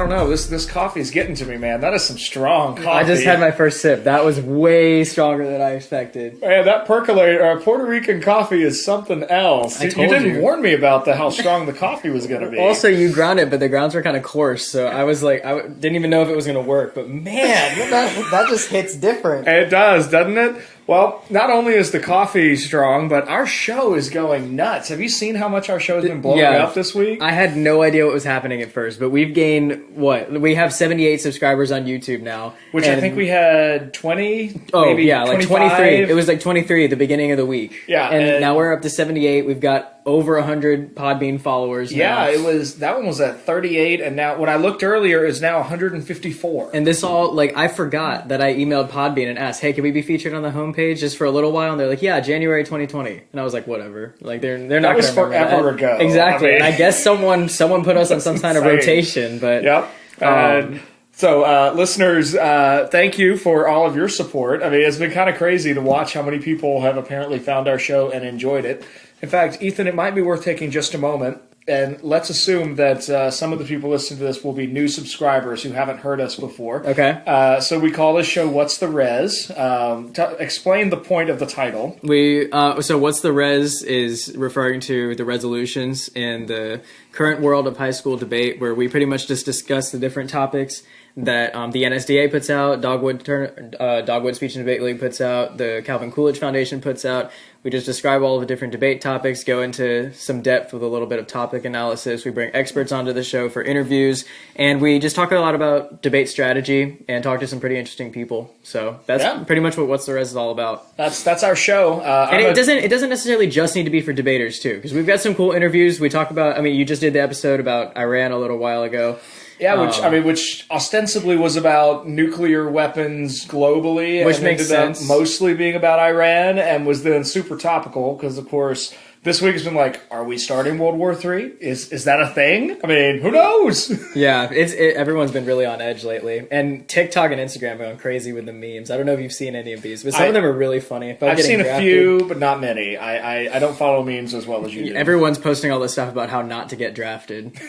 don't know. This coffee's getting to me, man. That is some strong coffee. I just had my first sip. That was way stronger than I expected. Man, that percolator, Puerto Rican coffee is something else. You didn't warn me about how strong the coffee was going to be. Also, you ground it, but the grounds were kind of coarse, so I was like, I didn't even know if it was going to work. But man, that just hits different. It does, doesn't it? Well, not only is the coffee strong, but our show is going nuts. Have you seen how much our show has been blowing up this week? I had no idea what was happening at first, but we've gained, we have 78 subscribers on YouTube now. Which I think we had 20, maybe like 23. It was like 23 at the beginning of the week. Yeah. And now we're up to 78. We've got over 100 Podbean followers now. Yeah, that one was at 38, and now, when I looked earlier, is now 154. And this all, I forgot that I emailed Podbean and asked, hey, can we be featured on the homepage just for a little while? And they're like, yeah, January 2020. And I was like, whatever. They're not going to. That was forever ago. Exactly. And I guess someone put us on some kind of rotation, but. Yep. So, listeners, thank you for all of your support. I mean, it's been kind of crazy to watch how many people have apparently found our show and enjoyed it. In fact, Ethan, it might be worth taking just a moment, and let's assume that some of the people listening to this will be new subscribers who haven't heard us before. Okay. So we call this show What's the Res? Explain the point of the title. So What's the Res is referring to the resolutions in the current world of high school debate, where we pretty much just discuss the different topics that the NSDA puts out, Dogwood Speech and Debate League puts out, the Calvin Coolidge Foundation puts out. We just describe all of the different debate topics, go into some depth with a little bit of topic analysis. We bring experts onto the show for interviews, and we just talk a lot about debate strategy and talk to some pretty interesting people. So that's pretty much what What's the Res is all about. That's our show. And it doesn't necessarily just need to be for debaters too, because we've got some cool interviews. We talk about, you just did the episode about Iran a little while ago. Yeah, which ostensibly was about nuclear weapons globally, which and makes sense. Mostly being about Iran, and was then super topical because, of course, this week has been like, are we starting World War III? Is that a thing? I mean, who knows? Yeah, everyone's been really on edge lately, and TikTok and Instagram are going crazy with the memes. I don't know if you've seen any of these, but some of them are really funny. I've seen a few, but not many. I don't follow memes as well as you do. Everyone's posting all this stuff about how not to get drafted.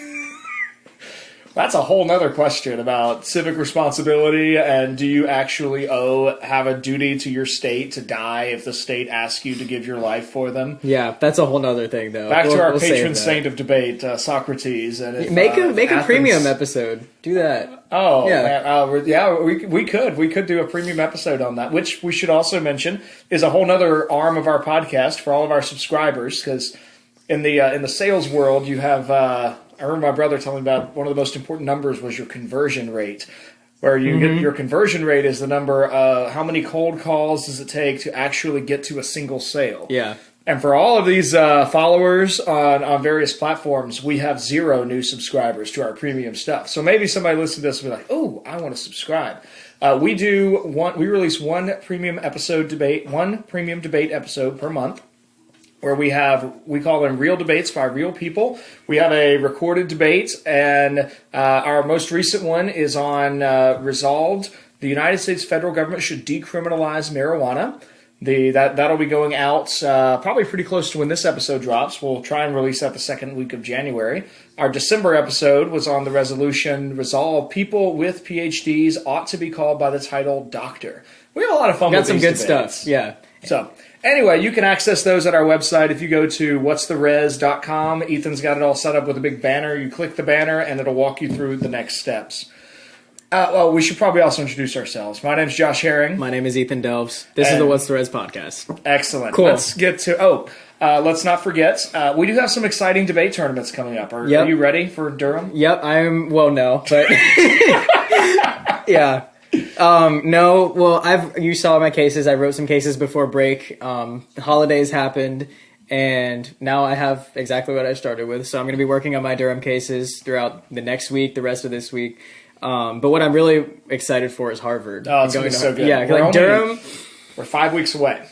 That's a whole nother question about civic responsibility, and do you actually have a duty to your state to die if the state asks you to give your life for them? Yeah, that's a whole nother thing, though. Back to our patron saint of debate, Socrates. And if, make a premium episode. Do that. Oh, yeah. We could do a premium episode on that, which we should also mention is a whole nother arm of our podcast for all of our subscribers, because in the sales world, you have. I remember my brother telling me about one of the most important numbers was your conversion rate, where you get your conversion rate is the number of how many cold calls does it take to actually get to a single sale. Yeah. And for all of these followers on various platforms, we have 0 new subscribers to our premium stuff. So maybe somebody listening to this will be like, oh, I want to subscribe. We release one premium debate episode per month, where we call them real debates by real people. We have a recorded debate, and our most recent one is on Resolved. The United States federal government should decriminalize marijuana. That'll be going out probably pretty close to when this episode drops. We'll try and release that the second week of January. Our December episode was on the resolution Resolve. People with PhDs ought to be called by the title doctor. We have a lot of fun with these debates. Got some good stuff, yeah. So, anyway, you can access those at our website. If you go to what'stheres.com, Ethan's got it all set up with a big banner. You click the banner, and it'll walk you through the next steps. We should probably also introduce ourselves. My name's Josh Herring. My name is Ethan Delves. This is the What's the Res podcast. Excellent. Cool. Let's get to... let's not forget, we do have some exciting debate tournaments coming up. Are you ready for Durham? Yep, no, but... yeah. No, well, you saw my cases. I wrote some cases before break. The holidays happened, and now I have exactly what I started with. So I'm going to be working on my Durham cases throughout the next week, the rest of this week. But what I'm really excited for is Harvard. Oh, it's going to be so good. Yeah, Durham... We're 5 weeks away.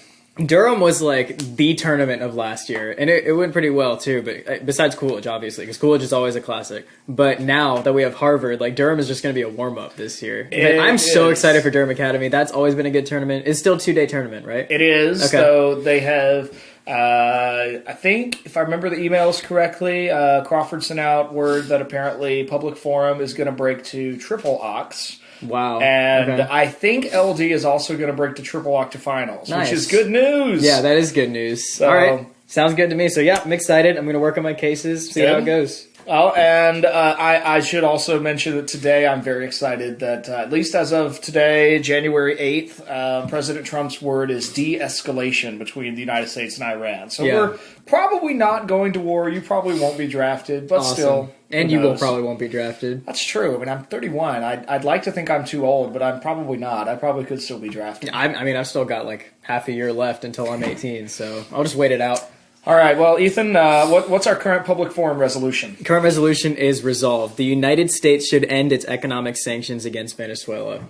Durham was like the tournament of last year, and it went pretty well too, but besides Coolidge, obviously, because Coolidge is always a classic. But now that we have Harvard, like Durham is just going to be a warm-up this year. I'm so excited for Durham Academy. That's always been a good tournament. It's still a 2-day tournament, right? It is, okay. So they have I think, if I remember the emails correctly, Crawford sent out word that apparently Public Forum is going to break to triple octs. Wow. And okay. I think LD is also going to break to triple octafinals, Nice. which is good news. Yeah, that is good news. So, all right. Sounds good to me. So, yeah, I'm excited. I'm going to work on my cases, see how it goes. Oh, and I should also mention that today I'm very excited that, at least as of today, January 8th, President Trump's word is de-escalation between the United States and Iran. So we're probably not going to war. You probably won't be drafted, but still. And you probably won't be drafted. That's true. I mean, I'm 31. I'd like to think I'm too old, but I'm probably not. I probably could still be drafted. I mean, I've still got like half a year left until I'm 18, so I'll just wait it out. All right. Well, Ethan, what's our current public forum resolution? Current resolution is resolved. The United States should end its economic sanctions against Venezuela.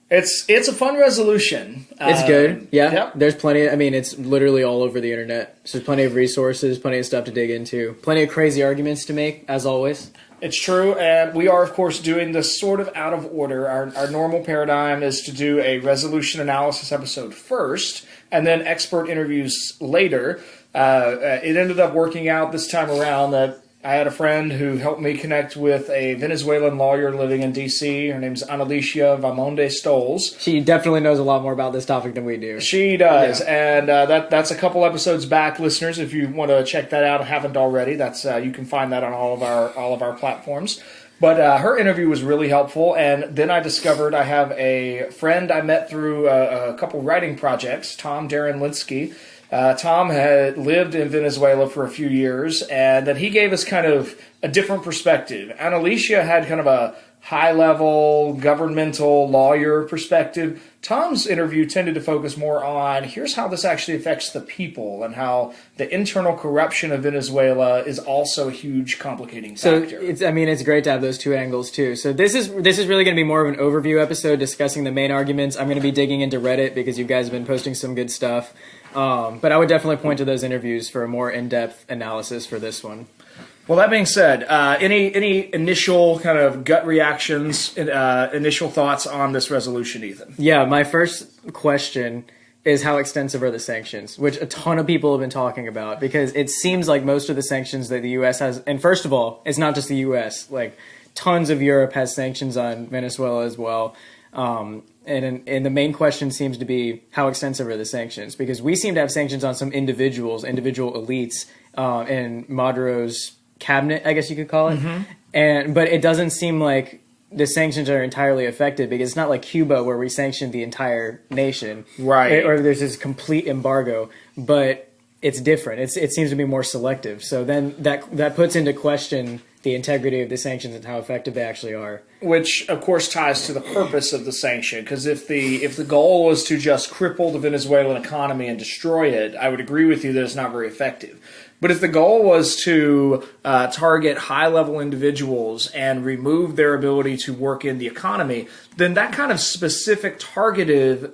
It's a fun resolution. It's good. Yeah. Yep. There's plenty. I mean, it's literally all over the internet. So there's plenty of resources, plenty of stuff to dig into, plenty of crazy arguments to make, as always. It's true, and we are, of course, doing this sort of out of order. Our normal paradigm is to do a resolution analysis episode first, and then expert interviews later. It ended up working out this time around that I had a friend who helped me connect with a Venezuelan lawyer living in D.C. Her name's Analicia Vaamonde-Stolz. She definitely knows a lot more about this topic than we do. She does, and that's a couple episodes back, listeners. If you want to check that out and haven't already, that's you can find that on all of our platforms. But her interview was really helpful, and then I discovered I have a friend I met through a couple writing projects, Darin Liskey. Tom had lived in Venezuela for a few years, and then he gave us kind of a different perspective. Analicia had kind of a high-level governmental lawyer perspective. Tom's interview tended to focus more on here's how this actually affects the people and how the internal corruption of Venezuela is also a huge complicating factor. So it's great to have those two angles too. So this is really going to be more of an overview episode discussing the main arguments. I'm going to be digging into Reddit because you guys have been posting some good stuff. But I would definitely point to those interviews for a more in-depth analysis for this one. Well, that being said, any initial kind of gut reactions, initial thoughts on this resolution, Ethan? Yeah, my first question is how extensive are the sanctions, which a ton of people have been talking about, because it seems like most of the sanctions that the U.S. has, and first of all, it's not just the U.S., like tons of Europe has sanctions on Venezuela as well. And the main question seems to be how extensive are the sanctions, because we seem to have sanctions on some individual elites in Maduro's cabinet, I guess you could call it. Mm-hmm. But it doesn't seem like the sanctions are entirely effective, because it's not like Cuba where we sanctioned the entire nation, right? Or there's this complete embargo, but it's different. It seems to be more selective. So then that puts into question the integrity of the sanctions and how effective they actually are. Which, of course, ties to the purpose of the sanction. Because if the goal was to just cripple the Venezuelan economy and destroy it, I would agree with you that it's not very effective. But if the goal was to target high-level individuals and remove their ability to work in the economy, then that kind of specific targeted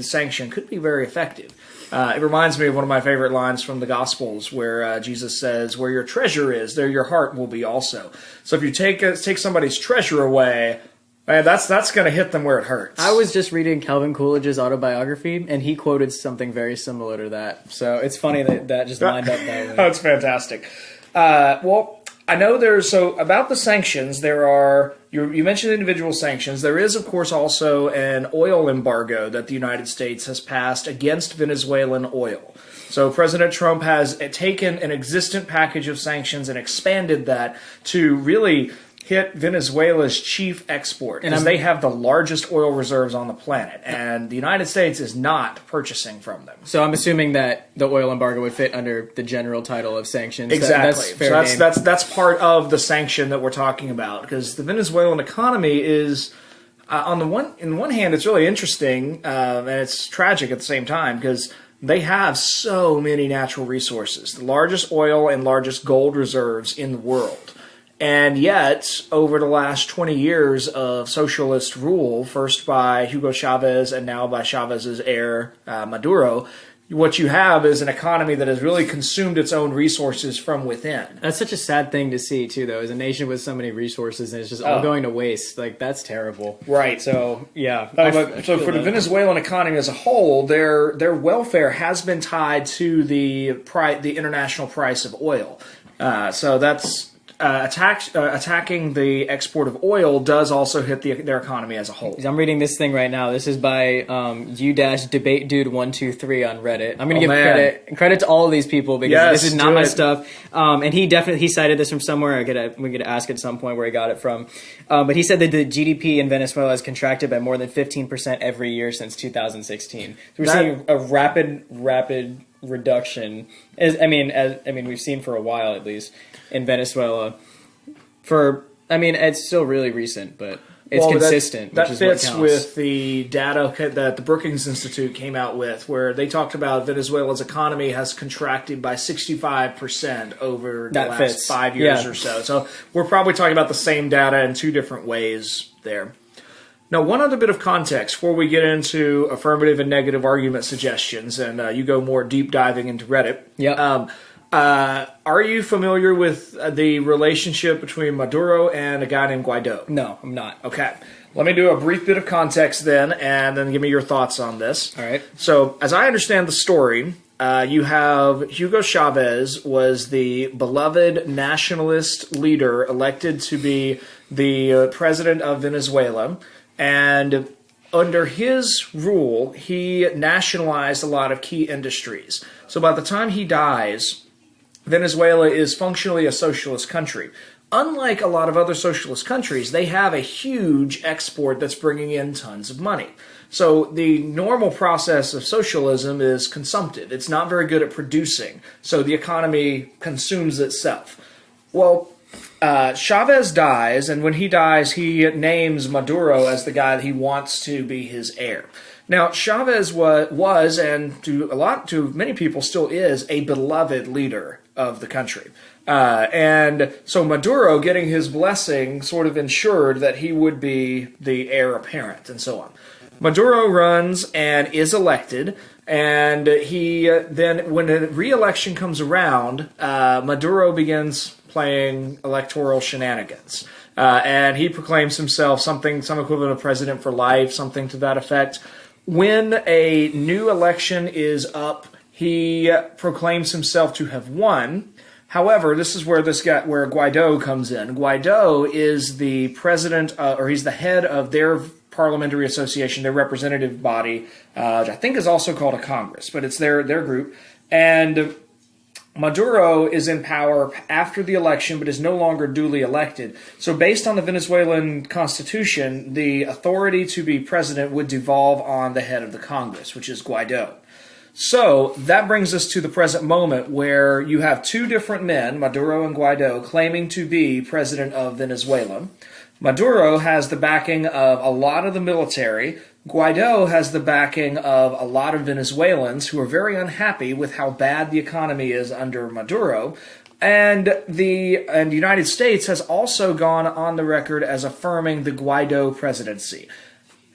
sanction could be very effective. It reminds me of one of my favorite lines from the Gospels, where Jesus says, "Where your treasure is, there your heart will be also." So if you take somebody's treasure away, man, that's going to hit them where it hurts. I was just reading Calvin Coolidge's autobiography, and he quoted something very similar to that. So it's funny that just lined up that way. That's fantastic. Well, I know about the sanctions, there are, you mentioned individual sanctions. There is, of course, also an oil embargo that the United States has passed against Venezuelan oil. So President Trump has taken an existent package of sanctions and expanded that to really hit Venezuela's chief export, because they have the largest oil reserves on the planet, and the United States is not purchasing from them. So I'm assuming that the oil embargo would fit under the general title of sanctions. Exactly. That's part of the sanction that we're talking about, because the Venezuelan economy is, on one hand, it's really interesting, and it's tragic at the same time, because they have so many natural resources, the largest oil and largest gold reserves in the world. And yet, over the last 20 years of socialist rule, first by Hugo Chavez and now by Chavez's heir, Maduro, what you have is an economy that has really consumed its own resources from within. That's such a sad thing to see, too, though, as a nation with so many resources, and it's just all going to waste. Like, that's terrible. Right. So, yeah. So for the Venezuelan economy as a whole, their welfare has been tied to the international price of oil. So that's... attacking the export of oil does also hit their economy as a whole. I'm reading this thing right now. This is by u-debatedude123 on Reddit. I'm going to give credit to all of these people because this is not my stuff. And he cited this from somewhere. We get to ask at some point where he got it from. But he said that the GDP in Venezuela has contracted by more than 15% every year since 2016. So we're seeing a rapid reduction. We've seen for a while at least in Venezuela. It's still really recent, but it's consistent. That fits with the data that the Brookings Institute came out with, where they talked about Venezuela's economy has contracted by 65% over the last 5 years or so. So we're probably talking about the same data in two different ways there. Now, one other bit of context before we get into affirmative and negative argument suggestions, and you go more deep diving into Reddit. Yeah. Are you familiar with the relationship between Maduro and a guy named Guaido? No, I'm not. Okay. Let me do a brief bit of context then, and then give me your thoughts on this. All right. So, as I understand the story, you have Hugo Chavez was the beloved nationalist leader elected to be the president of Venezuela, and under his rule, he nationalized a lot of key industries. So by the time he dies, Venezuela is functionally a socialist country. Unlike a lot of other socialist countries, they have a huge export that's bringing in tons of money. So the normal process of socialism is consumptive. It's not very good at producing. So the economy consumes itself. Well, Chavez dies, and when he dies, he names Maduro as the guy that he wants to be his heir. Now, Chavez was, and to many people still is, a beloved leader of the country. And so Maduro, getting his blessing, sort of ensured that he would be the heir apparent, and so on. Maduro runs and is elected, and he then, when a re-election comes around, Maduro begins playing electoral shenanigans. And he proclaims himself some equivalent of president for life, something to that effect. When a new election is up, he proclaims himself to have won. However, this is where where Guaido comes in. Guaido is the president, or he's the head of their parliamentary association, their representative body, which I think is also called a Congress, but it's their group. And Maduro is in power after the election, but is no longer duly elected. So based on the Venezuelan constitution, the authority to be president would devolve on the head of the Congress, which is Guaido. So that brings us to the present moment where you have two different men, Maduro and Guaido, claiming to be president of Venezuela. Maduro has the backing of a lot of the military. Guaido has the backing of a lot of Venezuelans who are very unhappy with how bad the economy is under Maduro. And the United States has also gone on the record as affirming the Guaido presidency.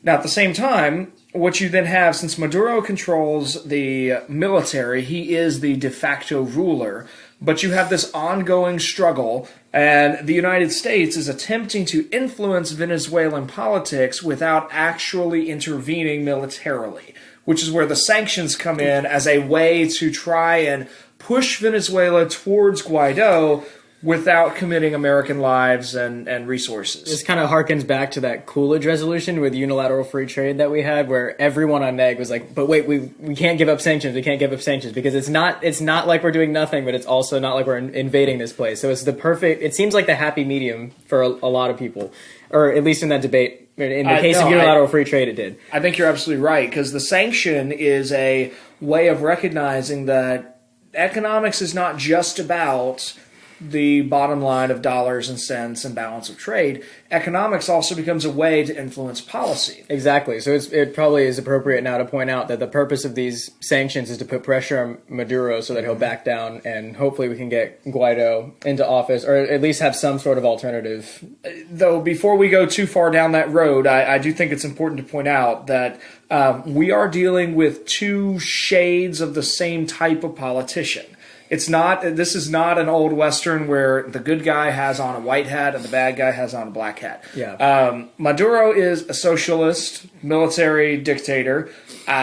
Now, at the same time, what you then have, since Maduro controls the military, he is the de facto ruler, but you have this ongoing struggle, and the United States is attempting to influence Venezuelan politics without actually intervening militarily, which is where the sanctions come in as a way to try and push Venezuela towards Guaido without committing American lives and resources. This kind of harkens back to that Coolidge resolution with unilateral free trade that we had, where everyone on NEG was like, but wait, we can't give up sanctions, because it's not like we're doing nothing, but it's also not like we're invading this place. So it's it seems like the happy medium for a lot of people, or at least in that debate. In the case of unilateral free trade, it did. I think you're absolutely right, because the sanction is a way of recognizing that economics is not just about the bottom line of dollars and cents and balance of trade, economics also becomes a way to influence policy. Exactly. So it probably is appropriate now to point out that the purpose of these sanctions is to put pressure on Maduro so that he'll back down, and hopefully we can get Guaido into office, or at least have some sort of alternative. Though before we go too far down that road, I do think it's important to point out that we are dealing with two shades of the same type of politician. This is not an old Western where the good guy has on a white hat and the bad guy has on a black hat. Yeah. Maduro is a socialist, military dictator.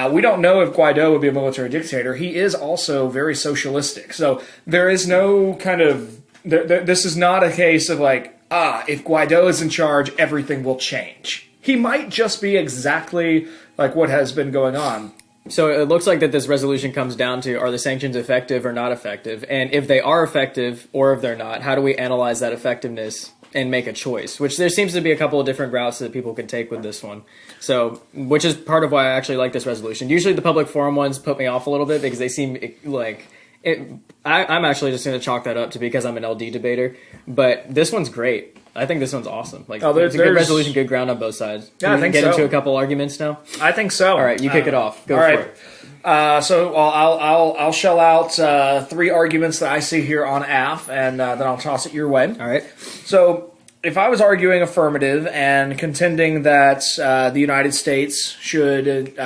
We don't know if Guaido would be a military dictator. He is also very socialistic. So there is no kind of... This is not a case of like, if Guaido is in charge, everything will change. He might just be exactly like what has been going on. So it looks like that this resolution comes down to, are the sanctions effective or not effective? And if they are effective or if they're not, how do we analyze that effectiveness and make a choice? Which there seems to be a couple of different routes that people could take with this one. So, which is part of why I actually like this resolution. Usually the public forum ones put me off a little bit because they seem like... I'm actually just going to chalk that up to because I'm an LD debater. But this one's great. I think this one's awesome. Like, it's a good resolution, good ground on both sides. Yeah, I think so. Get into a couple arguments now? I think so. All right, you kick it off. Go for it. So I'll shell out 3 arguments that I see here on AF, and then I'll toss it your way. All right. So if I was arguing affirmative and contending that the United States should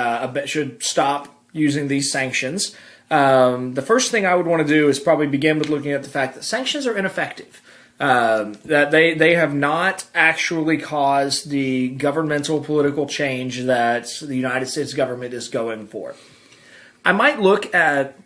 stop using these sanctions, the first thing I would want to do is probably begin with looking at the fact that sanctions are ineffective. That they have not actually caused the governmental political change that the United States government is going for. I might look at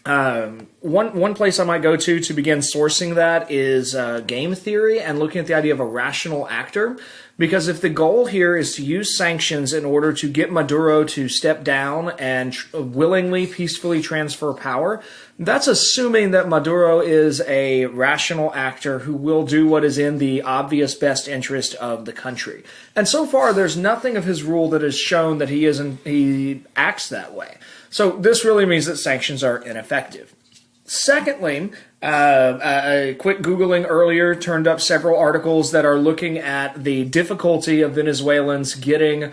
one place I might go to begin sourcing that is game theory and looking at the idea of a rational actor. Because if the goal here is to use sanctions in order to get Maduro to step down and willingly, peacefully transfer power, that's assuming that Maduro is a rational actor who will do what is in the obvious best interest of the country. And so far, there's nothing of his rule that has shown that he acts that way. So this really means that sanctions are ineffective. Secondly, a quick Googling earlier turned up several articles that are looking at the difficulty of Venezuelans getting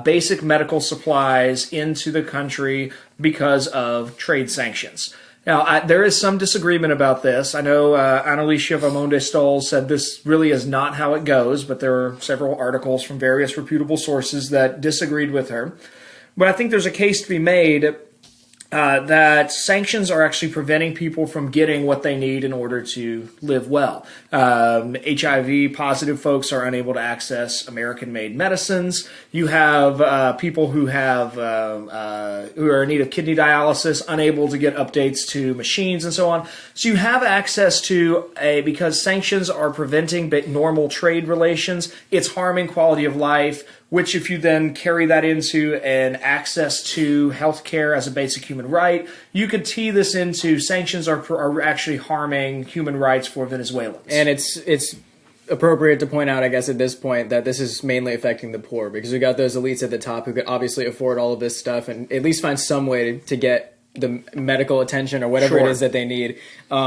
basic medical supplies into the country because of trade sanctions. Now, there is some disagreement about this. I know Analicia Vaamonde-Stolz said this really is not how it goes, but there are several articles from various reputable sources that disagreed with her. But I think there's a case to be made that sanctions are actually preventing people from getting what they need in order to live well. HIV positive folks are unable to access American-made medicines. You have people who are in need of kidney dialysis, unable to get updates to machines and so on. So you have access to because sanctions are preventing normal trade relations, it's harming quality of life, which if you then carry that into an access to healthcare as a basic human right, you could tee this into sanctions are actually harming human rights for Venezuelans. And it's appropriate to point out, I guess, at this point that this is mainly affecting the poor because we got those elites at the top who could obviously afford all of this stuff and at least find some way to get the medical attention or whatever it is that they need,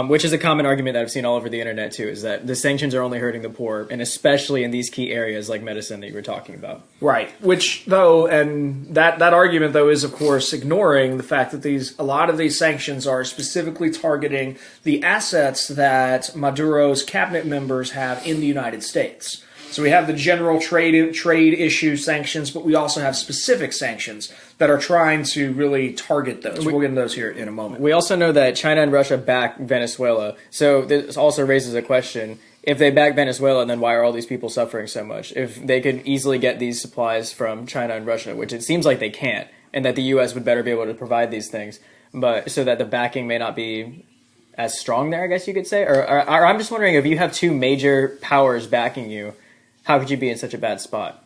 which is a common argument that I've seen all over the internet too, is that the sanctions are only hurting the poor, and especially in these key areas like medicine that you were talking about. Right. Which, though, and that argument, though, is, of course, ignoring the fact that a lot of these sanctions are specifically targeting the assets that Maduro's cabinet members have in the United States. So we have the general trade issue sanctions, but we also have specific sanctions that are trying to really target those. We'll get into those here in a moment. We also know that China and Russia back Venezuela. So this also raises a question. If they back Venezuela, then why are all these people suffering so much? If they could easily get these supplies from China and Russia, which it seems like they can't, and that the U.S. would better be able to provide these things, but so that the backing may not be as strong there, I guess you could say? Or I'm just wondering, if you have two major powers backing you, how could you be in such a bad spot?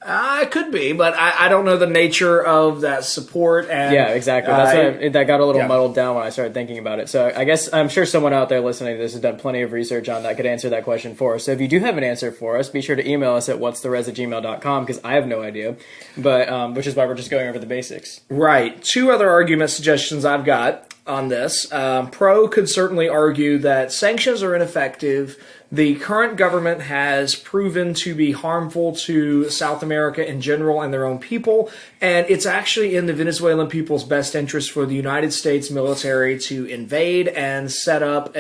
It could be, but I don't know the nature of that support. And yeah, exactly. That's that got a little muddled down when I started thinking about it. So I guess I'm sure someone out there listening to this has done plenty of research on that, could answer that question for us. So if you do have an answer for us, be sure to email us at whatstherez@gmail.com because I have no idea, but which is why we're just going over the basics. Right. Two other argument suggestions I've got. on this. Pro could certainly argue that sanctions are ineffective. The current government has proven to be harmful to South America in general and their own people, and it's actually in the Venezuelan people's best interest for the United States military to invade and set up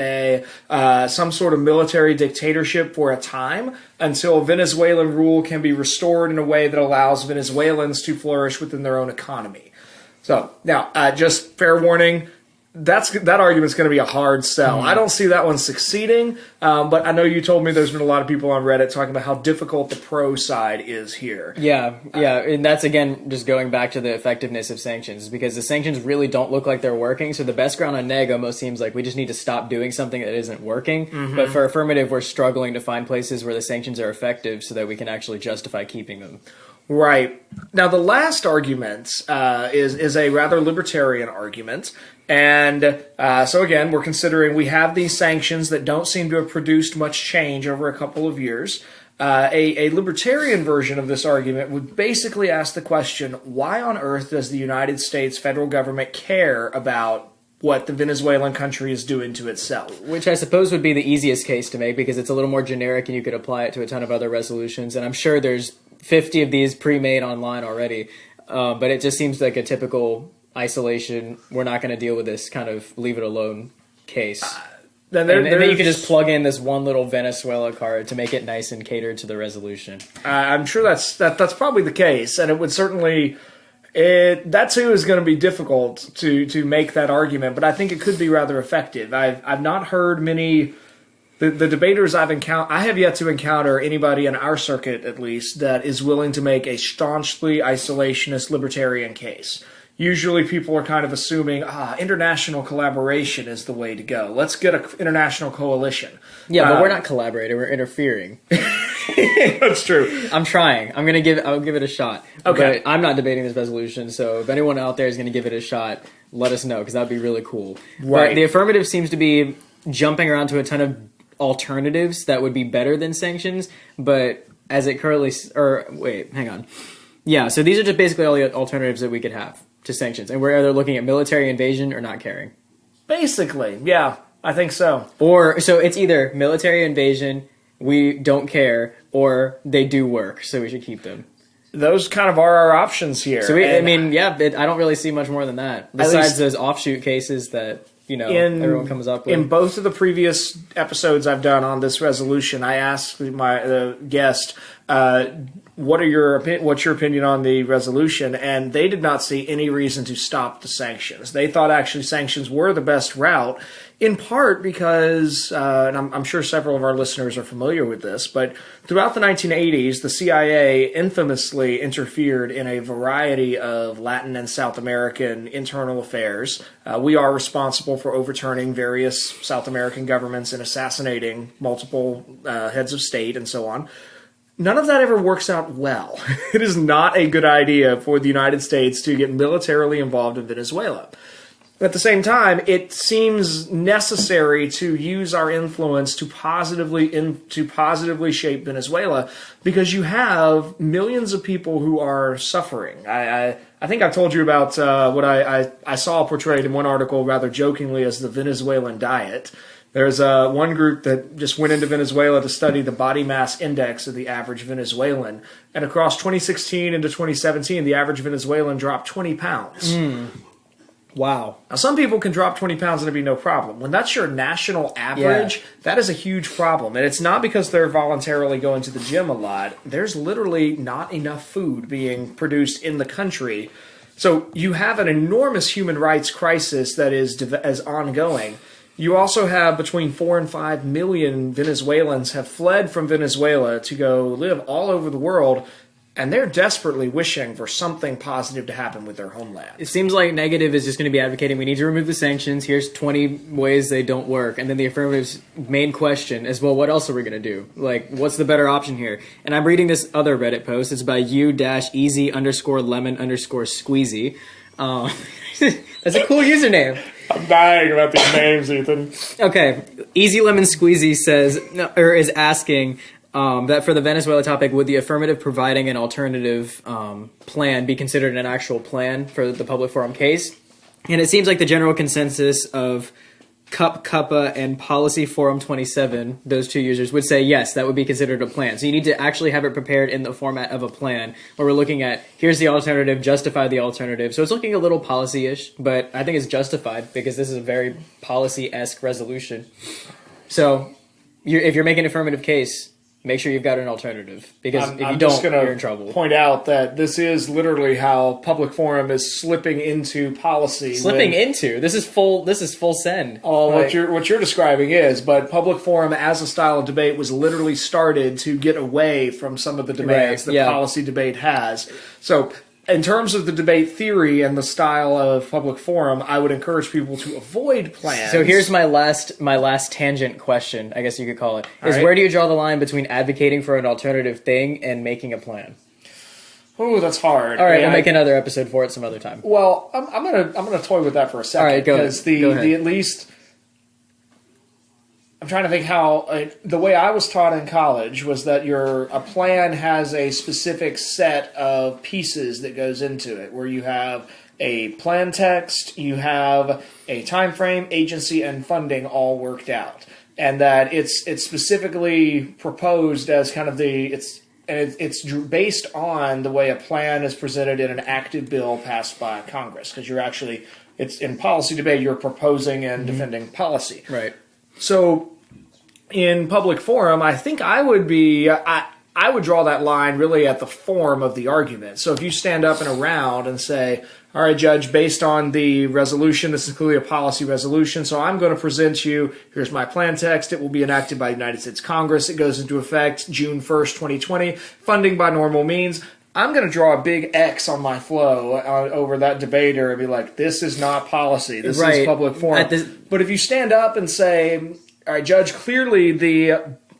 some sort of military dictatorship for a time until Venezuelan rule can be restored in a way that allows Venezuelans to flourish within their own economy. So, now, just fair warning, that argument's going to be a hard sell. I don't see that one succeeding, but I know you told me there's been a lot of people on Reddit talking about how difficult the pro side is here. Yeah, and that's, again, just going back to the effectiveness of sanctions, because the sanctions really don't look like they're working, so the best ground on neg almost seems like we just need to stop doing something that isn't working, but for affirmative, we're struggling to find places where the sanctions are effective so that we can actually justify keeping them. Right. Now, the last argument is a rather libertarian argument. And so, again, we're considering we have these sanctions that don't seem to have produced much change over a couple of years. A libertarian version of this argument would basically ask the question, why on earth does the United States federal government care about what the Venezuelan country is doing to itself? Which I suppose would be the easiest case to make because it's a little more generic and you could apply it to a ton of other resolutions. And I'm sure there's 50 of these pre-made online already. But it just seems like a typical isolation, we're not going to deal with this kind of leave it alone case. And then you can just plug in this one little Venezuela card to make it nice and catered to the resolution. I'm sure that's probably the case. And it would certainly... that too is going to be difficult to make that argument, but I think it could be rather effective. I've not heard many the debaters I've encountered. I have yet to encounter anybody in our circuit, at least, that is willing to make a staunchly isolationist libertarian case. Usually, people are kind of assuming international collaboration is the way to go. Let's get an international coalition. Yeah, but we're not collaborating; we're interfering. That's true. I'm trying. I'll give it a shot. Okay. But I'm not debating this resolution, so if anyone out there is going to give it a shot, let us know, because that would be really cool. Right. But the affirmative seems to be jumping around to a ton of alternatives that would be better than sanctions, but as it currently... hang on. Yeah, so these are just basically all the alternatives that we could have to sanctions, and we're either looking at military invasion or not caring. Basically, yeah, I think so. So it's either military invasion, we don't care, or they do work, so we should keep them. Those kind of are our options here. So I don't really see much more than that. Besides those offshoot cases that everyone comes up with. In both of the previous episodes I've done on this resolution, I asked my guest, what's your opinion on the resolution? And they did not see any reason to stop the sanctions. They thought actually sanctions were the best route, in part because, and I'm sure several of our listeners are familiar with this, but throughout the 1980s, the CIA infamously interfered in a variety of Latin and South American internal affairs. We are responsible for overturning various South American governments and assassinating multiple heads of state and so on. None of that ever works out well. It is not a good idea for the United States to get militarily involved in Venezuela. At the same time, it seems necessary to use our influence to positively shape Venezuela because you have millions of people who are suffering. I think I've told you about what I saw portrayed in one article rather jokingly as the Venezuelan diet. There's one group that just went into Venezuela to study the body mass index of the average Venezuelan. And across 2016 into 2017, the average Venezuelan dropped 20 pounds. Wow. Now, some people can drop 20 pounds and it'd be no problem. When that's your national average, that is a huge problem. And it's not because they're voluntarily going to the gym a lot. There's literally not enough food being produced in the country. So you have an enormous human rights crisis that is ongoing. You also have between 4 and 5 million Venezuelans have fled from Venezuela to go live all over the world, and they're desperately wishing for something positive to happen with their homeland. It seems like negative is just going to be advocating we need to remove the sanctions. Here's 20 ways they don't work. And then the affirmative's main question is, well, what else are we going to do? Like, what's the better option here? And I'm reading this other Reddit post. It's by u-easy_lemon_squeezy. That's a cool username. I'm dying about these names, Ethan. Okay. Easy Lemon Squeezy is asking that for the Venezuela topic, would the affirmative providing an alternative plan be considered an actual plan for the public forum case? And it seems like the general consensus of Cup Cuppa and Policy Forum 27, those two users, would say yes, that would be considered a plan. So you need to actually have it prepared in the format of a plan, where we're looking at, here's the alternative, justify the alternative. So it's looking a little policy-ish, but I think it's justified because this is a very policy-esque resolution. So if you're making an affirmative case, make sure you've got an alternative, because if you don't, you're in trouble. Point out that this is literally how public forum is slipping into policy. This is full send. Oh, what you're describing is, but public forum as a style of debate was literally started to get away from some of the demands that policy debate has. So, in terms of the debate theory and the style of public forum, I would encourage people to avoid plans. So here's my last tangent question, I guess you could call it, is where do you draw the line between advocating for an alternative thing and making a plan? Oh, that's hard. All right, we'll make another episode for it some other time. Well, I'm gonna toy with that for a second. All right, go ahead. Because the at least, I'm trying to think how the way I was taught in college was that a plan has a specific set of pieces that goes into it, where you have a plan text, you have a time frame, agency, and funding all worked out, and that it's specifically proposed as kind of it's based on the way a plan is presented in an active bill passed by Congress, because it's in policy debate, you're proposing and defending policy. Right. So, in public forum, I think I would draw that line really at the form of the argument. So if you stand up in a round and say, all right, Judge, based on the resolution, this is clearly a policy resolution, so I'm going to present you, here's my plan text, it will be enacted by the United States Congress, it goes into effect June 1st, 2020, funding by normal means. I'm going to draw a big X on my flow over that debater and be like, this is not policy, this is public forum. But if you stand up and say, all right, Judge, clearly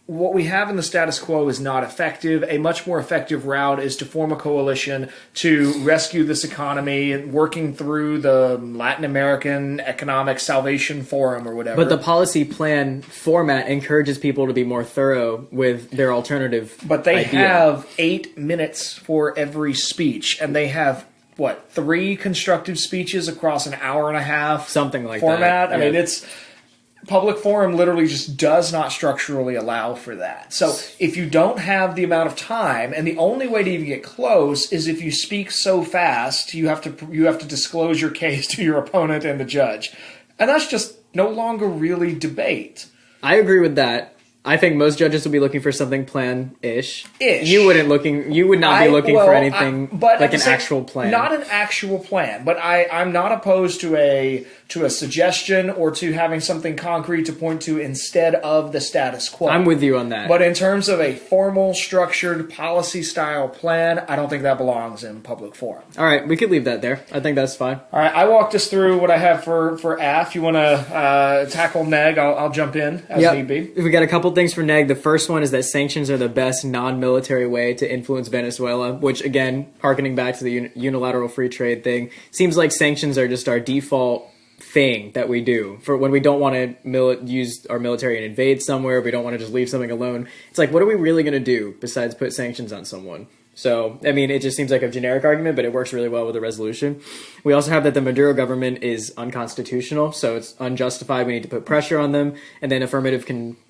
what we have in the status quo is not effective. A much more effective route is to form a coalition to rescue this economy, and working through the Latin American Economic Salvation Forum or whatever. But the policy plan format encourages people to be more thorough with their alternative But they idea. have 8 minutes for every speech, and they have, 3 constructive speeches across an hour and a half something like format? that. I mean, public forum literally just does not structurally allow for that. So if you don't have the amount of time, and the only way to even get close is if you speak so fast, you have to disclose your case to your opponent and the judge. And that's just no longer really debate. I agree with that. I think most judges will be looking for something plan-ish. You would not be looking for anything like an actual plan. Not an actual plan, but I'm not opposed to a suggestion or to having something concrete to point to instead of the status quo. I'm with you on that. But in terms of a formal, structured, policy-style plan, I don't think that belongs in public forum. All right, we could leave that there. I think that's fine. All right, I walked us through what I have for AF. You want to tackle neg? I'll jump in as need be. We got a couple things for neg. The first one is that sanctions are the best non-military way to influence Venezuela, which, again, harkening back to the unilateral free trade thing, seems like sanctions are just our default thing that we do for when we don't want to use our military and invade somewhere. We don't want to just leave something alone. It's like, what are we really going to do besides put sanctions on someone? So, I mean, it just seems like a generic argument, but it works really well with the resolution. We also have that the Maduro government is unconstitutional, so it's unjustified. We need to put pressure on them, and then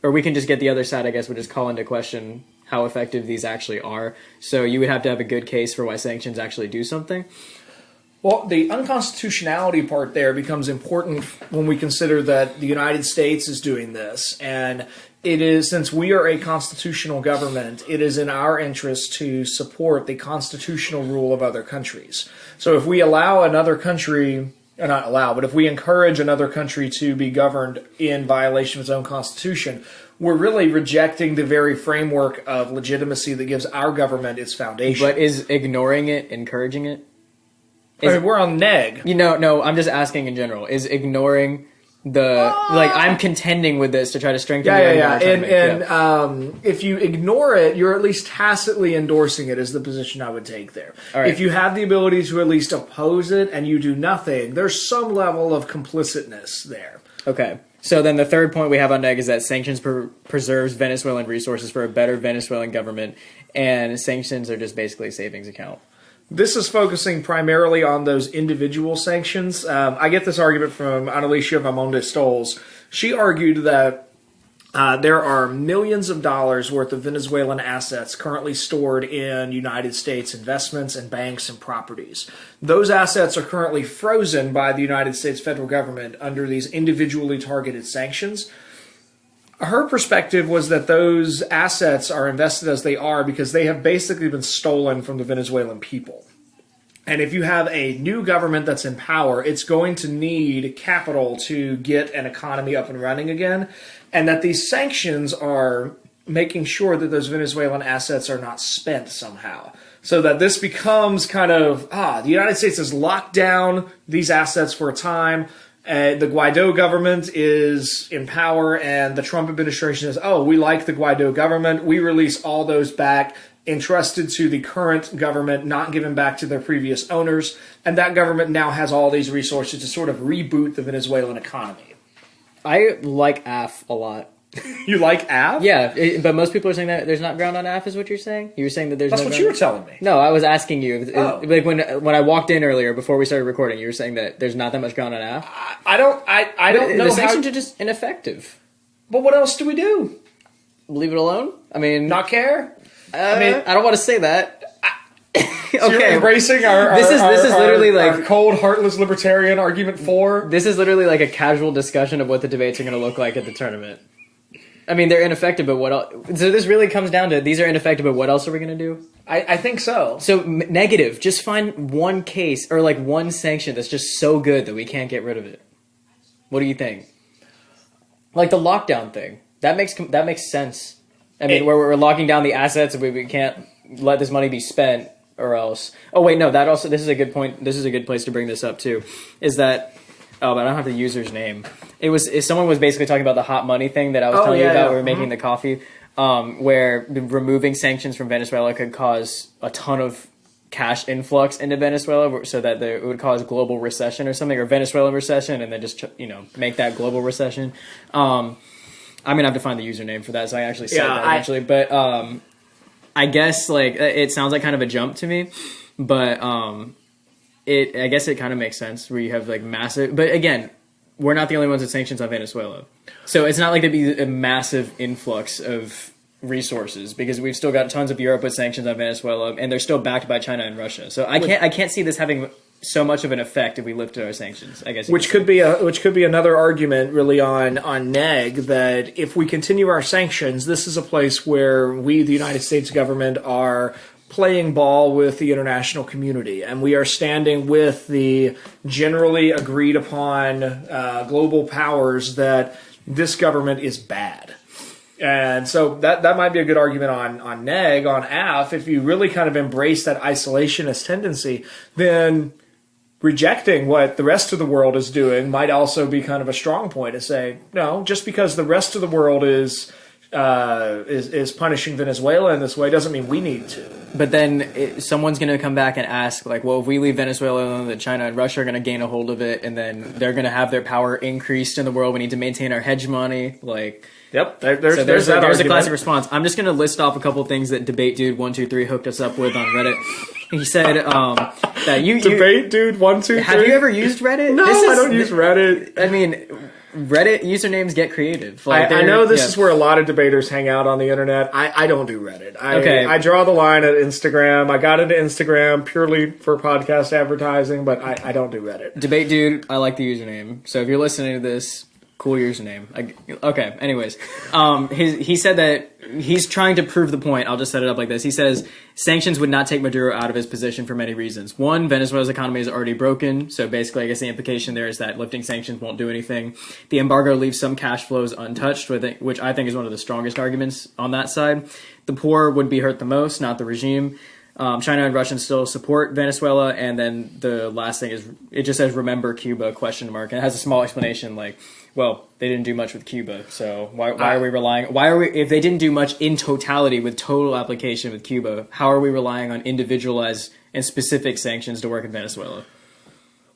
we can just get the other side, I guess, would just call into question how effective these actually are. So you would have to have a good case for why sanctions actually do something. Well, the unconstitutionality part there becomes important when we consider that the United States is doing this. And it is, since we are a constitutional government, it is in our interest to support the constitutional rule of other countries. So if we allow another country, or not allow, but if we encourage another country to be governed in violation of its own constitution, we're really rejecting the very framework of legitimacy that gives our government its foundation. But is ignoring it encouraging it? We're on neg. No, I'm just asking in general. Is ignoring I'm contending with this to try to strengthen the argument. And if you ignore it, you're at least tacitly endorsing it is the position I would take there. All right. If you have the ability to at least oppose it and you do nothing, there's some level of complicitness there. Okay. So then the third point we have on neg is that sanctions preserves Venezuelan resources for a better Venezuelan government, and sanctions are just basically a savings account. This is focusing primarily on those individual sanctions. I get this argument from Analicia Vaamonde-Stolz. She argued that there are millions of dollars worth of Venezuelan assets currently stored in United States investments and banks and properties. Those assets are currently frozen by the United States federal government under these individually targeted sanctions. Her perspective was that those assets are invested as they are because they have basically been stolen from the Venezuelan people. And if you have a new government that's in power, it's going to need capital to get an economy up and running again. And that these sanctions are making sure that those Venezuelan assets are not spent somehow. So that this becomes kind of, the United States has locked down these assets for a time. The Guaido government is in power, and the Trump administration says, we like the Guaido government. We release all those back, entrusted to the current government, not given back to their previous owners. And that government now has all these resources to sort of reboot the Venezuelan economy. I like AF a lot. You like AF? Yeah, but most people are saying that there's not ground on AF is what you're saying? You were saying that there's That's no what ground? you were telling me. No, I was asking you. Like when I walked in earlier before we started recording, you were saying that there's not that much ground on AF. I don't know. The sanctions are just ineffective. But what else do we do? Leave it alone? I mean... Not care? I don't want to say that. So you're embracing our this is literally like our cold, heartless libertarian argument 4. This is literally like a casual discussion of what the debates are going to look like at the tournament. I mean, they're ineffective, but what else? So this really comes down to these are ineffective, but what else are we going to do? I think so. So negative. Just find one case or like one sanction that's just so good that we can't get rid of it. What do you think? Like the lockdown thing. That makes sense. I mean, where we're locking down the assets and we can't let this money be spent or else. Oh wait, no. This is a good point. This is a good place to bring this up too. Is that? Oh, but I don't have the user's name. Someone was basically talking about the hot money thing that I was telling you about. Yeah. We were making the coffee, where removing sanctions from Venezuela could cause a ton of cash influx into Venezuela, so that it would cause global recession or something, or Venezuelan recession, and then just make that global recession. I'm gonna have to find the username for that, so I actually said that eventually. But I guess like it sounds like kind of a jump to me, but I guess it kind of makes sense where you have like massive, but again, we're not the only ones with sanctions on Venezuela. So it's not like there'd be a massive influx of resources because we've still got tons of Europe with sanctions on Venezuela and they're still backed by China and Russia. So I can't see this having so much of an effect if we lifted our sanctions, I guess. Which could be another argument really on neg that if we continue our sanctions, this is a place where we, the United States government, are playing ball with the international community, and we are standing with the generally agreed upon global powers that this government is bad. And so that might be a good argument on neg, on AF. If you really kind of embrace that isolationist tendency, then rejecting what the rest of the world is doing might also be kind of a strong point to say, no, just because the rest of the world is punishing Venezuela in this way doesn't mean we need to. But then someone's going to come back and ask, like, well, if we leave Venezuela alone, then China and Russia are going to gain a hold of it, and then they're going to have their power increased in the world. We need to maintain our hegemony. Like, yep, there's a classic response. I'm just going to list off a couple things that Debate Dude 123 hooked us up with on Reddit. He said that you Debate Dude 123. Have you ever used Reddit? No, I don't use Reddit. I mean, Reddit usernames get creative. Like I know this is where a lot of debaters hang out on the internet. I don't do Reddit. I draw the line at Instagram. I got into Instagram purely for podcast advertising, but I don't do Reddit. Debate Dude, I like the username. So if you're listening to this, cool username. Okay, anyways. He said that he's trying to prove the point. I'll just set it up like this. He says, sanctions would not take Maduro out of his position for many reasons. One, Venezuela's economy is already broken. So basically, I guess the implication there is that lifting sanctions won't do anything. The embargo leaves some cash flows untouched, which I think is one of the strongest arguments on that side. The poor would be hurt the most, not the regime. China and Russia still support Venezuela, and then the last thing is it just says "Remember Cuba?" ? And it has a small explanation like, well, they didn't do much with Cuba, so why are we relying? If they didn't do much in totality with total application with Cuba, how are we relying on individualized and specific sanctions to work in Venezuela?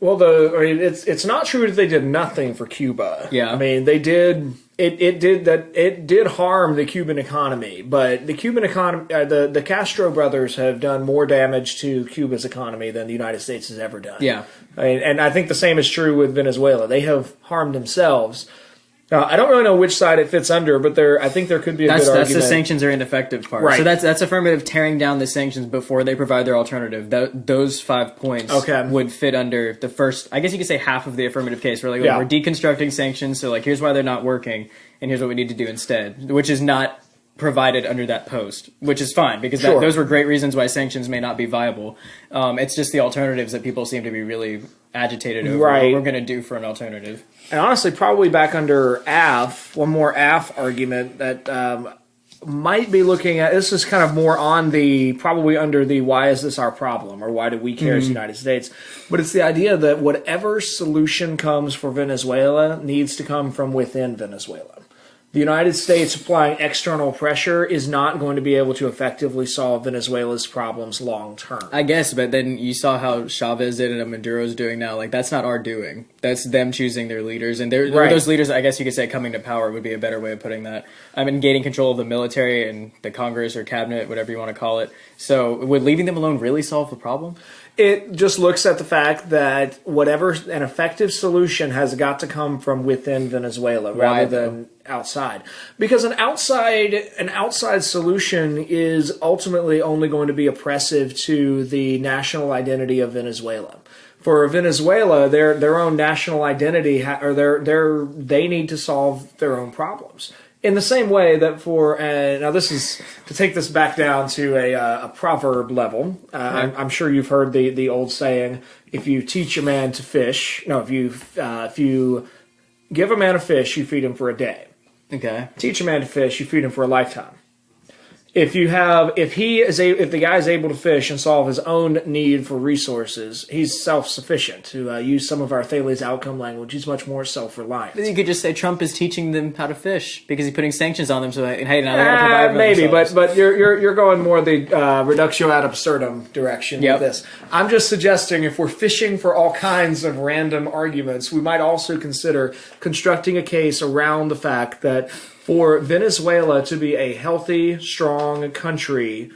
Well, it's not true that they did nothing for Cuba. Yeah. I mean, they did. It did harm the Cuban economy, but the Cuban economy, the Castro brothers have done more damage to Cuba's economy than the United States has ever done. Yeah. I mean, and I think the same is true with Venezuela. They have harmed themselves. I don't really know which side it fits under, but I think there could be a good argument. That's the sanctions are ineffective part. Right. So that's affirmative tearing down the sanctions before they provide their alternative. Those 5 points would fit under the first, I guess you could say half of the affirmative case. Where like, we're deconstructing sanctions, so like here's why they're not working, and here's what we need to do instead, which is not provided under that post, which is fine, because those were great reasons why sanctions may not be viable. It's just the alternatives that people seem to be really agitated over what we're going to do for an alternative. And honestly, probably back under AF, one more AF argument that might be looking at, this is kind of more on probably under the why is this our problem, or why do we care as the United States, but it's the idea that whatever solution comes for Venezuela needs to come from within Venezuela. The United States applying external pressure is not going to be able to effectively solve Venezuela's problems long term. I guess, but then you saw how Chavez did and Maduro's doing now. Like, that's not our doing. That's them choosing their leaders. And those leaders, I guess you could say, coming to power would be a better way of putting that. I mean, gaining control of the military and the Congress or cabinet, whatever you want to call it. So would leaving them alone really solve the problem? It just looks at the fact that an effective solution has got to come from within Venezuela rather than outside. Because an outside solution is ultimately only going to be oppressive to the national identity of Venezuela. For Venezuela, their own national identity, they need to solve their own problems. In the same way that now this is to take this back down to a proverb level. I'm sure you've heard the old saying: if you teach a man to fish, if you give a man a fish, you feed him for a day. Okay. Teach a man to fish, you feed him for a lifetime. If the guy is able to fish and solve his own need for resources, he's self-sufficient. To use some of our Thales outcome language, he's much more self-reliant. You could just say Trump is teaching them how to fish because he's putting sanctions on them. So hey, now they got to provide for maybe, themselves. but you're going more the reductio ad absurdum direction with this. I'm just suggesting if we're fishing for all kinds of random arguments, we might also consider constructing a case around the fact that for Venezuela to be a healthy, strong country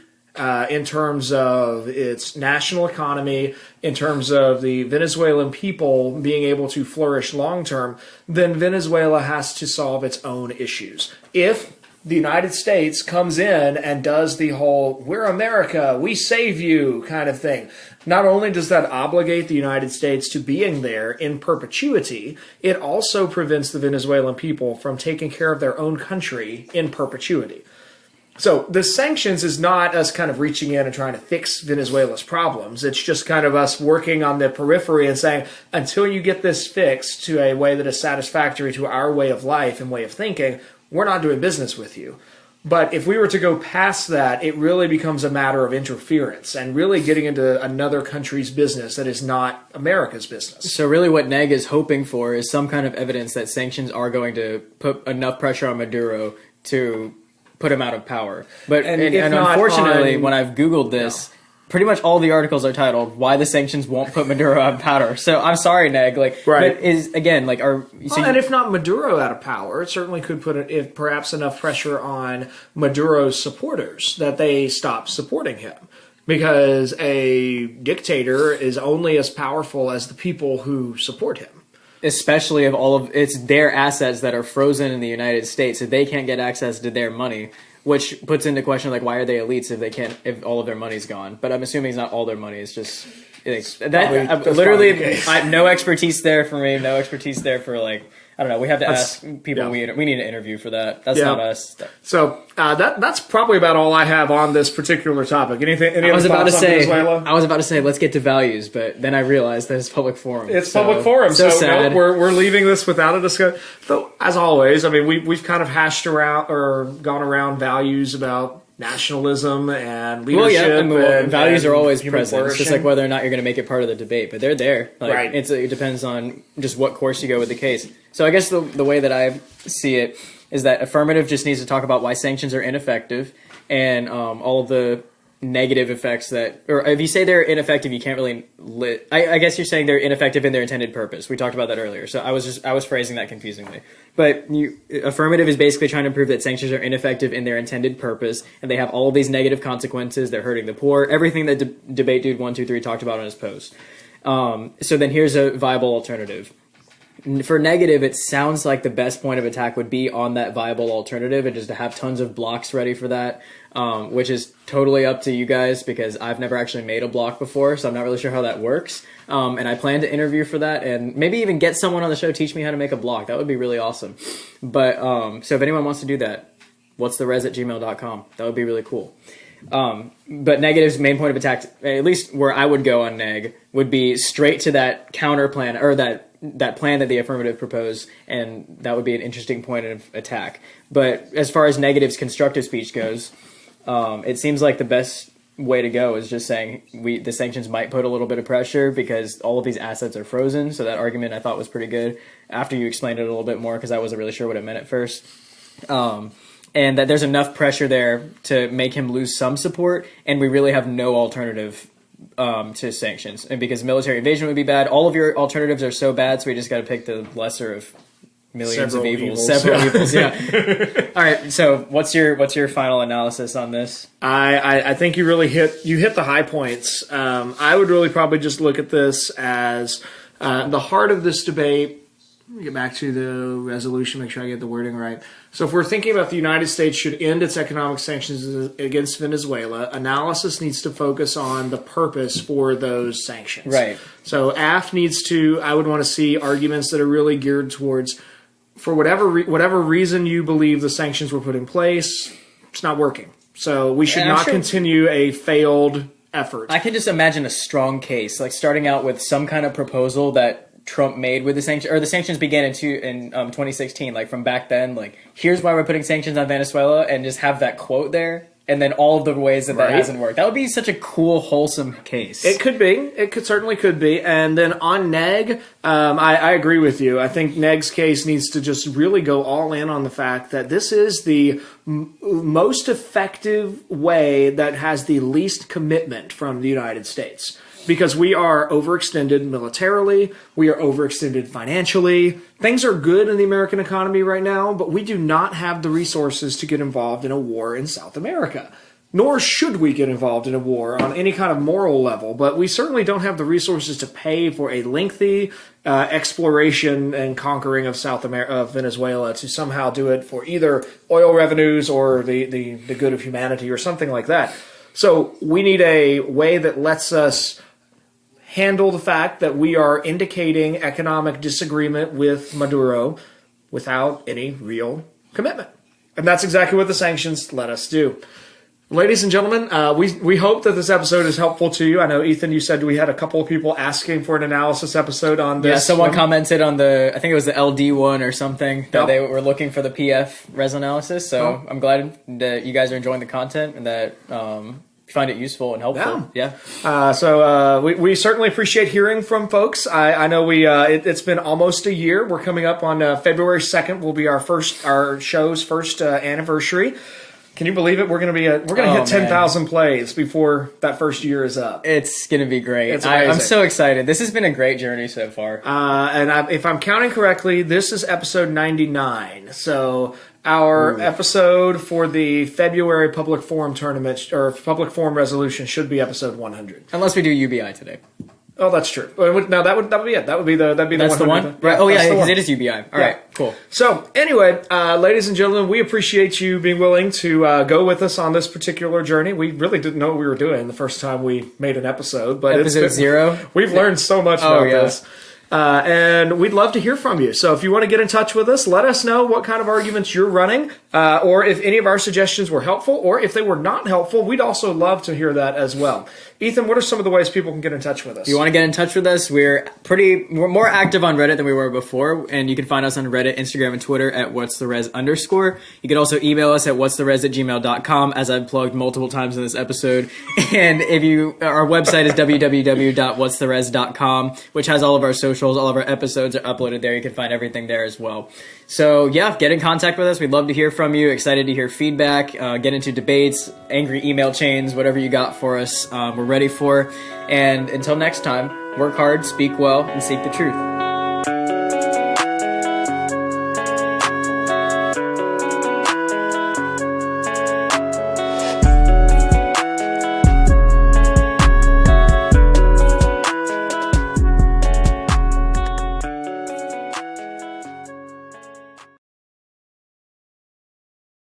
in terms of its national economy, in terms of the Venezuelan people being able to flourish long-term, then Venezuela has to solve its own issues. If the United States comes in and does the whole, we're America, we save you kind of thing, not only does that obligate the United States to being there in perpetuity, it also prevents the Venezuelan people from taking care of their own country in perpetuity. So the sanctions is not us kind of reaching in and trying to fix Venezuela's problems. It's just kind of us working on the periphery and saying, until you get this fixed to a way that is satisfactory to our way of life and way of thinking, we're not doing business with you. But if we were to go past that, it really becomes a matter of interference and really getting into another country's business that is not America's business. So really what Neg is hoping for is some kind of evidence that sanctions are going to put enough pressure on Maduro to put him out of power. But and unfortunately, when I've Googled this, pretty much all the articles are titled "Why the Sanctions Won't Put Maduro Out of Power." So I'm sorry, Neg. But is again and if not Maduro out of power, it certainly could put perhaps enough pressure on Maduro's supporters that they stop supporting him. Because a dictator is only as powerful as the people who support him. Especially if it's their assets that are frozen in the United States, so they can't get access to their money. Which puts into question, why are they elites if all of their money's gone? But I'm assuming it's not all their money. It's just no expertise there for me. No expertise there for I don't know. We have to ask people. We need an interview for that. That's not us. So that's probably about all I have on this particular topic. Any other thoughts on Venezuela? I was about to say let's get to values, but then I realized that it's public forum. It's public forum, so sad. No, we're leaving this without a discussion. Though, as always, I mean we've kind of hashed around or gone around values about nationalism and leadership. And values are always present. It's just like whether or not you're going to make it part of the debate, but they're there. Right. It depends on just what course you go with the case. So I guess the way that I see it is that affirmative just needs to talk about why sanctions are ineffective and all of the negative effects or if you say they're ineffective, you can't really I guess you're saying they're ineffective in their intended purpose. We talked about that earlier, so I was phrasing that confusingly. But affirmative is basically trying to prove that sanctions are ineffective in their intended purpose, and they have all of these negative consequences. They're hurting the poor, everything that Debate Dude 123 talked about on his post. So then here's a viable alternative. For negative, it sounds like the best point of attack would be on that viable alternative, and just to have tons of blocks ready for that, which is totally up to you guys, because I've never actually made a block before, so I'm not really sure how that works. And I plan to interview for that, and maybe even get someone on the show teach me how to make a block. That would be really awesome. But so if anyone wants to do that, what'stheres@gmail.com. That would be really cool. But negative's main point of attack, at least where I would go on neg, would be straight to that counter plan, or that plan that the affirmative proposed, and that would be an interesting point of attack. But as far as negative's constructive speech goes, it seems like the best way to go is just saying the sanctions might put a little bit of pressure because all of these assets are frozen. So that argument I thought was pretty good after you explained it a little bit more, because I wasn't really sure what it meant at first. And that there's enough pressure there to make him lose some support, and we really have no alternative to sanctions. And because military invasion would be bad, all of your alternatives are so bad, so we just got to pick the lesser of millions of evils. Several evils, yeah. All right, so what's your final analysis on this? I think you really hit the high points. I would really probably just look at this as the heart of this debate. Let me get back to the resolution, make sure I get the wording right. So if we're thinking about the United States should end its economic sanctions against Venezuela, analysis needs to focus on the purpose for those sanctions. Right. So AF needs to, I would want to see arguments that are really geared towards, for whatever reason you believe the sanctions were put in place, it's not working. So we should not continue a failed effort. I can just imagine a strong case, like starting out with some kind of proposal that Trump made with the sanctions, or the sanctions began in 2016, like from back then, like here's why we're putting sanctions on Venezuela, and just have that quote there, and then all of the ways that hasn't worked. That would be such a cool, wholesome case. It could be. It certainly could be. And then on neg, I agree with you. I think neg's case needs to just really go all in on the fact that this is the most effective way that has the least commitment from the United States. Because we are overextended militarily, we are overextended financially. Things are good in the American economy right now, but we do not have the resources to get involved in a war in South America. Nor should we get involved in a war on any kind of moral level, but we certainly don't have the resources to pay for a lengthy exploration and conquering of of Venezuela to somehow do it for either oil revenues or the good of humanity or something like that. So we need a way that lets us handle the fact that we are indicating economic disagreement with Maduro without any real commitment. And that's exactly what the sanctions let us do. Ladies and gentlemen, we hope that this episode is helpful to you. I know, Ethan, you said we had a couple of people asking for an analysis episode on this. Yeah, someone commented on I think it was the LD one or something, that they were looking for the PF res analysis. So I'm glad that you guys are enjoying the content and that find it useful and helpful. Yeah. So we certainly appreciate hearing from folks. I know it's been almost a year. We're coming up on February 2nd. Will be our show's first anniversary. Can you believe it? We're going to hit 10,000 plays before that first year is up. It's going to be great. I'm so excited. This has been a great journey so far. If I'm counting correctly, this is episode 99. So our episode for the February public forum tournament or public forum resolution should be episode 100. Unless we do UBI today. Oh, that's true. No, that would be it. That'd be the That's the one? Right. Oh, yeah, because it is UBI. All right, cool. So, anyway, ladies and gentlemen, we appreciate you being willing to go with us on this particular journey. We really didn't know what we were doing the first time we made an episode. But episode 0? We've learned so much about this. And we'd love to hear from you. So if you want to get in touch with us, let us know what kind of arguments you're running, or if any of our suggestions were helpful, or if they were not helpful, we'd also love to hear that as well. Ethan, what are some of the ways people can get in touch with us? If you want to get in touch with us, we're more active on Reddit than we were before, and you can find us on Reddit, Instagram, and Twitter at what'stheres_. You can also email us at what'stheres@gmail.com, as I've plugged multiple times in this episode. And our website is www.what'stheres.com, which has all of our social socials. All of our episodes are uploaded there. You can find everything there as well. So yeah, get in contact with us. We'd love to hear from you. Excited to hear feedback, get into debates, angry email chains, whatever you got for us, we're ready for. And until next time, work hard, speak well, and seek the truth.